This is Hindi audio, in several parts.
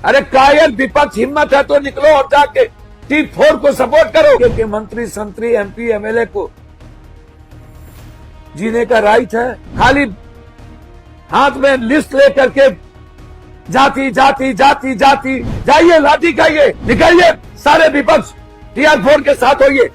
अरे कायर विपक्ष हिम्मत है तो निकलो और जाके T4 को सपोर्ट करो कि मंत्री संतरी MP MLA को जीने का राइट है। खाली हाथ में लिस्ट लेकर के जाति जाति जाति जाति जाइए, लाठी खाइए, निकलिए सारे विपक्ष TR4 के साथ होइए,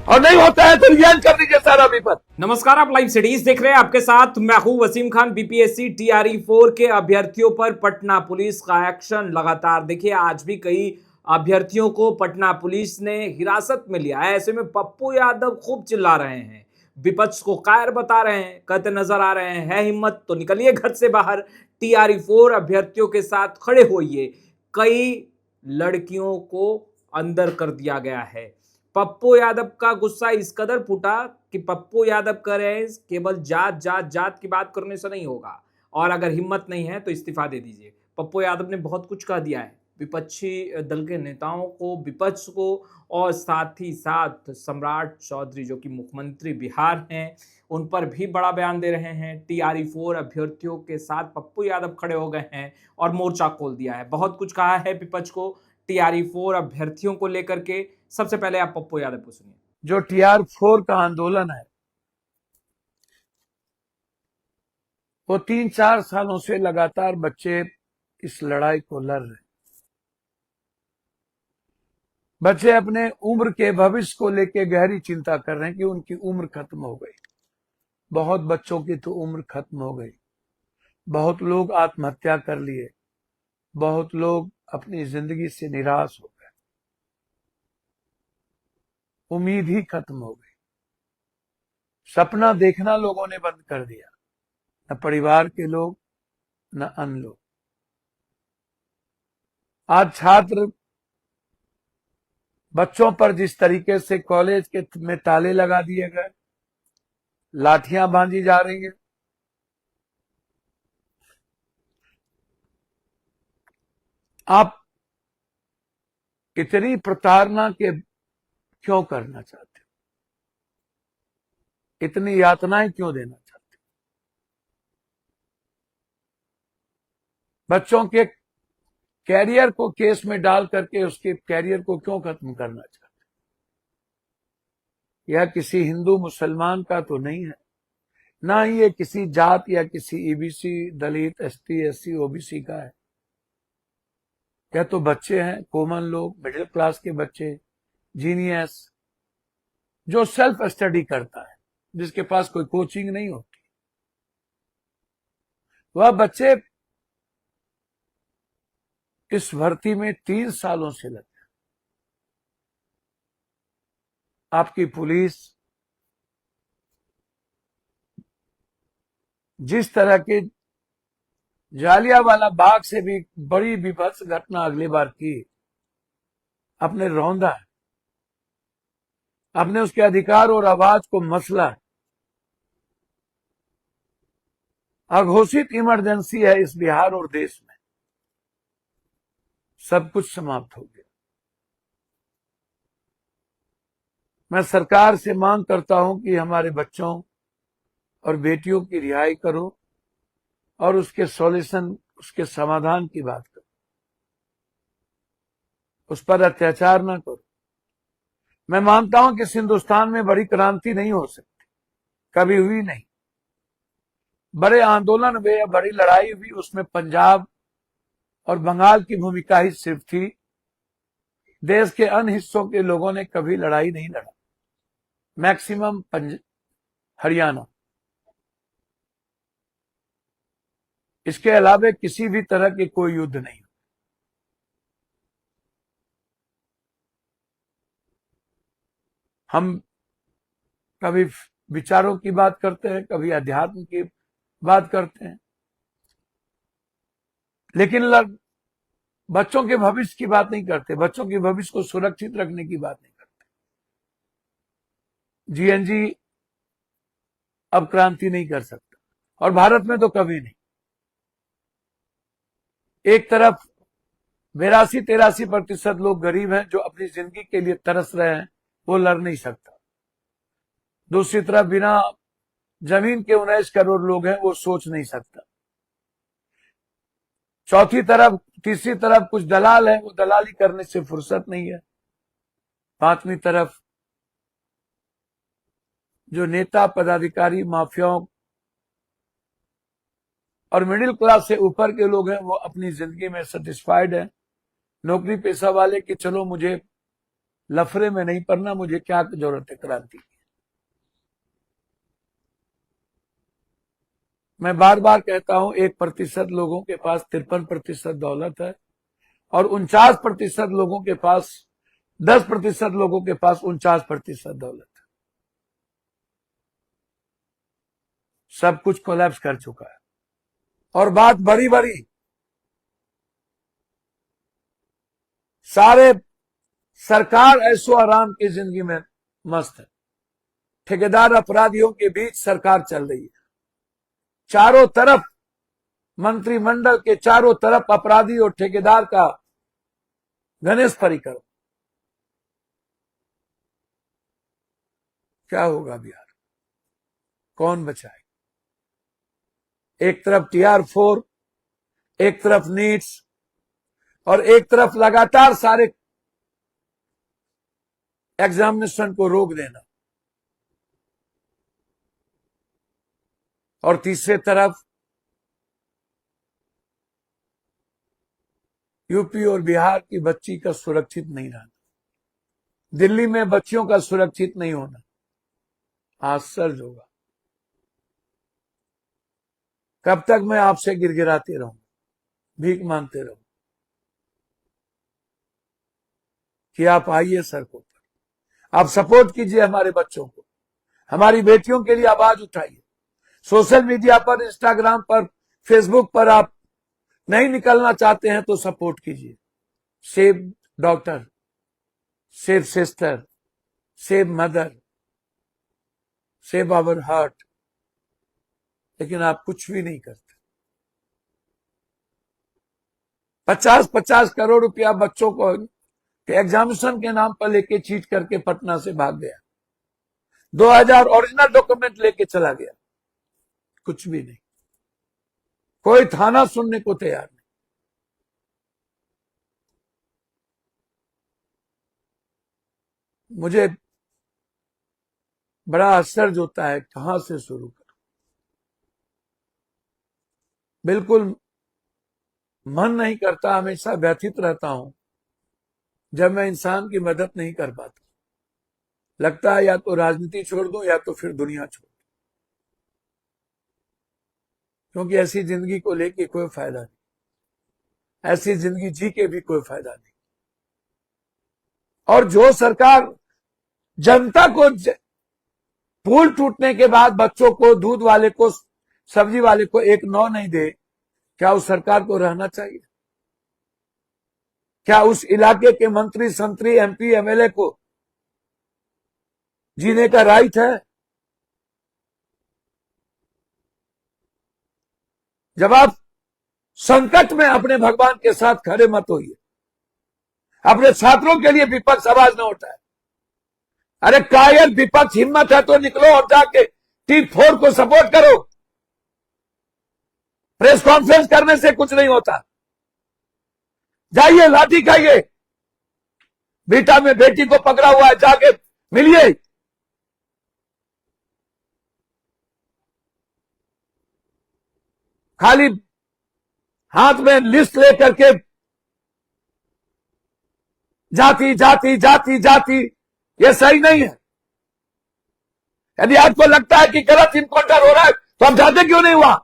और नहीं होता है तो रिजाइन कर दीजिए सारा विपक्ष। नमस्कार, आप लाइव सिटीज देख रहे हैं। आपके साथ मैं हूं वसीम खान। BPSC TRE4 के अभ्यर्थियों पर पटना पुलिस का एक्शन लगातार। देखिए, आज भी कई अभ्यर्थियों को पटना पुलिस ने हिरासत में लिया है। ऐसे में पप्पू यादव खूब चिल्ला रहे हैं, विपक्ष को कायर बता रहे हैं, कहते नजर आ रहे हैं, है हिम्मत तो निकलिए घर से बाहर, TRE4 अभ्यर्थियों के साथ खड़े होइए। कई लड़कियों को अंदर कर दिया गया है। पप्पू यादव का गुस्सा इस कदर फूटा कि पप्पू यादव कह रहे हैं केवल जात जात जात की बात करने से नहीं होगा, और अगर हिम्मत नहीं है तो इस्तीफा दे दीजिए। पप्पू यादव ने बहुत कुछ कह दिया है विपक्षी दल के नेताओं को, विपक्ष को, और साथ ही साथ सम्राट चौधरी जो कि मुख्यमंत्री बिहार हैं, उन पर भी बड़ा बयान दे रहे हैं। TRE4 अभ्यर्थियों के साथ पप्पू यादव खड़े हो गए हैं और मोर्चा खोल दिया है। बहुत कुछ कहा है विपक्ष को TRE4 अभ्यर्थियों को लेकर के। सबसे पहले आप पप्पू यादव को सुनिए। जो TR4 का आंदोलन है वो 3-4 सालों से लगातार बच्चे इस लड़ाई को लड़ रहे हैं। बच्चे अपने उम्र के भविष्य को लेकर गहरी चिंता कर रहे हैं कि उनकी उम्र खत्म हो गई। बहुत बच्चों की तो उम्र खत्म हो गई। बहुत लोग आत्महत्या कर लिए, बहुत लोग अपनी जिंदगी से निराश हो गए, उम्मीद ही खत्म हो गई। सपना देखना लोगों ने बंद कर दिया, न परिवार के लोग न अन्य लोग। आज छात्र बच्चों पर जिस तरीके से कॉलेज के में ताले लगा दिए गए, लाठियां बांधी जा रही हैं, आप इतनी प्रताड़ना के क्यों करना चाहते हो? इतनी यातनाएं क्यों देना चाहते हो? बच्चों के कैरियर को केस में डाल करके उसके कैरियर को क्यों खत्म करना चाहते हो? यह किसी हिंदू मुसलमान का तो नहीं है, ना ही ये किसी जात या किसी EBC, दलित, ST SC OBC का है। यह तो बच्चे हैं, कॉमन लोग, मिडिल क्लास के बच्चे, जीनियस, जो सेल्फ स्टडी करता है, जिसके पास कोई कोचिंग नहीं होती। वह बच्चे इस भर्ती में 3 सालों से लगे। आपकी पुलिस जिस तरह के जालियांवाला बाग से भी बड़ी विभत्स घटना अगली बार की, अपने रौंदा है, अपने उसके अधिकार और आवाज को मसला है। अघोषित इमरजेंसी है इस बिहार और देश में। सब कुछ समाप्त हो गया। मैं सरकार से मांग करता हूं कि हमारे बच्चों और बेटियों की रिहाई करो और उसके सॉल्यूशन, उसके समाधान की बात करो। उस पर अत्याचार ना करो। मैं मानता हूं कि इस हिंदुस्तान में बड़ी क्रांति नहीं हो सकती, कभी हुई नहीं। बड़े आंदोलन हुए या बड़ी लड़ाई हुई, उसमें पंजाब और बंगाल की भूमिका ही सिर्फ थी। देश के अन्य हिस्सों के लोगों ने कभी लड़ाई नहीं लड़ा, मैक्सिमम हरियाणा। इसके अलावा किसी भी तरह के कोई युद्ध नहीं। हम कभी विचारों की बात करते हैं, कभी अध्यात्म की बात करते हैं, लेकिन बच्चों के भविष्य की बात नहीं करते, बच्चों के भविष्य को सुरक्षित रखने की बात नहीं करते। GNG अब क्रांति नहीं कर सकता, और भारत में तो कभी नहीं। एक तरफ 82-83% लोग गरीब हैं जो अपनी जिंदगी के लिए तरस रहे हैं, वो लड़ नहीं सकता। दूसरी तरफ बिना जमीन के 19 करोड़ लोग हैं, वो सोच नहीं सकता। चौथी तरफ तीसरी तरफ कुछ दलाल है, वो दलाली करने से फुर्सत नहीं है। पांचवी तरफ जो नेता पदाधिकारी माफियाओं और मिडिल क्लास से ऊपर के लोग हैं, वो अपनी जिंदगी में सेटिस्फाइड हैं। नौकरी पेशा वाले कि चलो मुझे लफड़े में नहीं पड़ना, मुझे क्या जरूरत है क्रांति की। मैं बार बार कहता हूं 1% लोगों के पास 53% दौलत है और 49% लोगों के पास 10% लोगों के पास 49% दौलत है। सब कुछ कोलैप्स कर चुका है। और बात बड़ी बड़ी, सारे सरकार ऐशो आराम की जिंदगी में मस्त है। ठेकेदार अपराधियों के बीच सरकार चल रही है। चारों तरफ मंत्रिमंडल के चारों तरफ अपराधी और ठेकेदार का गणेश परिकर। क्या होगा बिहार? कौन बचाए? एक तरफ TR4, एक तरफ नीट्स और एक तरफ लगातार सारे एग्जामिनेशन को रोक देना, और तीसरे तरफ यूपी और बिहार की बच्ची का सुरक्षित नहीं रहना, दिल्ली में बच्चियों का सुरक्षित नहीं होना। आश्चर्य होगा। कब तक मैं आपसे गिड़गिड़ाते रहूंगा, भीख मांगते रहूंगा कि आप आइए सड़कों पर, आप सपोर्ट कीजिए हमारे बच्चों को, हमारी बेटियों के लिए आवाज उठाइए। सोशल मीडिया पर, इंस्टाग्राम पर, फेसबुक पर आप नहीं निकलना चाहते हैं तो सपोर्ट कीजिए। Save doctor, save sister, save mother, save our heart. लेकिन आप कुछ भी नहीं करते। 50-50 करोड़ रुपया बच्चों को एग्जामिनेशन के नाम पर लेके चीट करके पटना से भाग गया। 2000 ओरिजिनल डॉक्यूमेंट लेके चला गया। कुछ भी नहीं, कोई थाना सुनने को तैयार नहीं। मुझे बड़ा आश्चर्य होता है, कहां से शुरू करूं। बिल्कुल मन नहीं करता, हमेशा व्यथित रहता हूं जब मैं इंसान की मदद नहीं कर पाता। लगता है या तो राजनीति छोड़ दूं या तो फिर दुनिया छोड़ दूं, क्योंकि ऐसी जिंदगी को लेके कोई फायदा नहीं, ऐसी जिंदगी जी के भी कोई फायदा नहीं। और जो सरकार जनता को पुल टूटने के बाद बच्चों को, दूध वाले को, सब्जी वाले को 1 9 नहीं दे, क्या उस सरकार को रहना चाहिए? क्या उस इलाके के मंत्री, संतरी, MP, MLA को जीने का राइट है? जब आप संकट में अपने भगवान के साथ खड़े मत होइए। अपने छात्रों के लिए विपक्ष आवाज न उठाए। अरे कायर विपक्ष, हिम्मत है तो निकलो और जाके T4 को सपोर्ट करो। प्रेस कॉन्फ्रेंस करने से कुछ नहीं होता। जाइए, लाठी खाइए। बेटा में बेटी को पकड़ा हुआ है, जाके मिलिए। खाली हाथ में लिस्ट लेकर के जाति जाति जाति जाति, ये सही नहीं है। यदि आपको लगता है कि गलत इनकाउंटर हो रहा है तो आप जाते क्यों नहीं हुआ?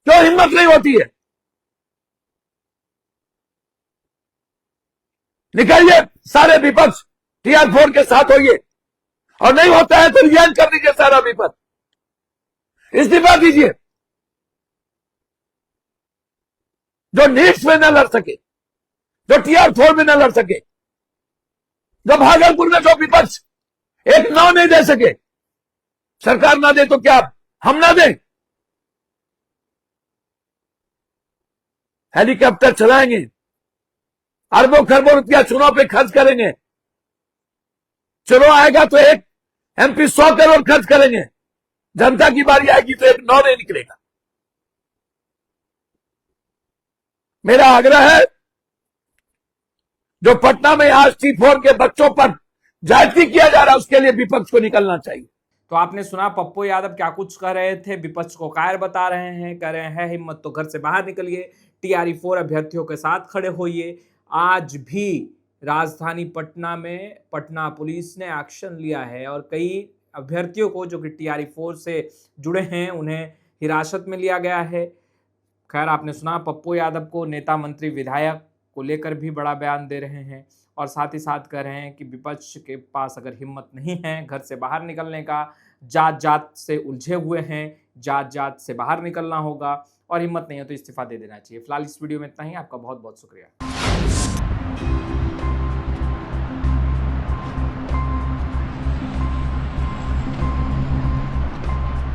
क्यों हिम्मत नहीं होती है? निकलिए सारे विपक्ष, TR4 के साथ होइए, और नहीं होता है तो रिजाइन कर दीजिए सारा विपक्ष, इस्तीफा दीजिए। जो नीट्स में न लड़ सके, जो TR4 में न लड़ सके, जो भागलपुर में जो विपक्ष 1 9 नहीं दे सके, सरकार ना दे तो क्या हम ना दें? हेलीकॉप्टर चलाएंगे, अरबों खरबों रुपया चुनाव पे खर्च करेंगे। चुनाव आएगा तो एक MP 100 करोड़ खर्च करेंगे। जनता की बारी आएगी तो 1 9 नहीं निकलेगा। मेरा आग्रह है, जो पटना में आज T4 के बच्चों पर जाति किया जा रहा है, उसके लिए विपक्ष को निकलना चाहिए। तो आपने सुना पप्पू यादव क्या कुछ कह रहे थे, विपक्ष को कायर बता रहे हैं, कह रहे हैं हिम्मत तो घर से बाहर निकलिए, TRE4 अभ्यर्थियों के साथ खड़े होइए। आज भी राजधानी पटना में पटना पुलिस ने एक्शन लिया है और कई अभ्यर्थियों को जो कि TRE4 से जुड़े हैं उन्हें हिरासत में लिया गया है। खैर, आपने सुना पप्पू यादव को नेता मंत्री विधायक को लेकर भी बड़ा बयान दे रहे हैं और साथ ही साथ कह रहे हैं कि विपक्ष के पास अगर हिम्मत नहीं है घर से बाहर निकलने का, जात जात से उलझे हुए हैं, जात जात से बाहर निकलना होगा और हिम्मत नहीं है तो इस्तीफा दे देना चाहिए। फिलहाल इस वीडियो में इतना ही। आपका बहुत बहुत शुक्रिया।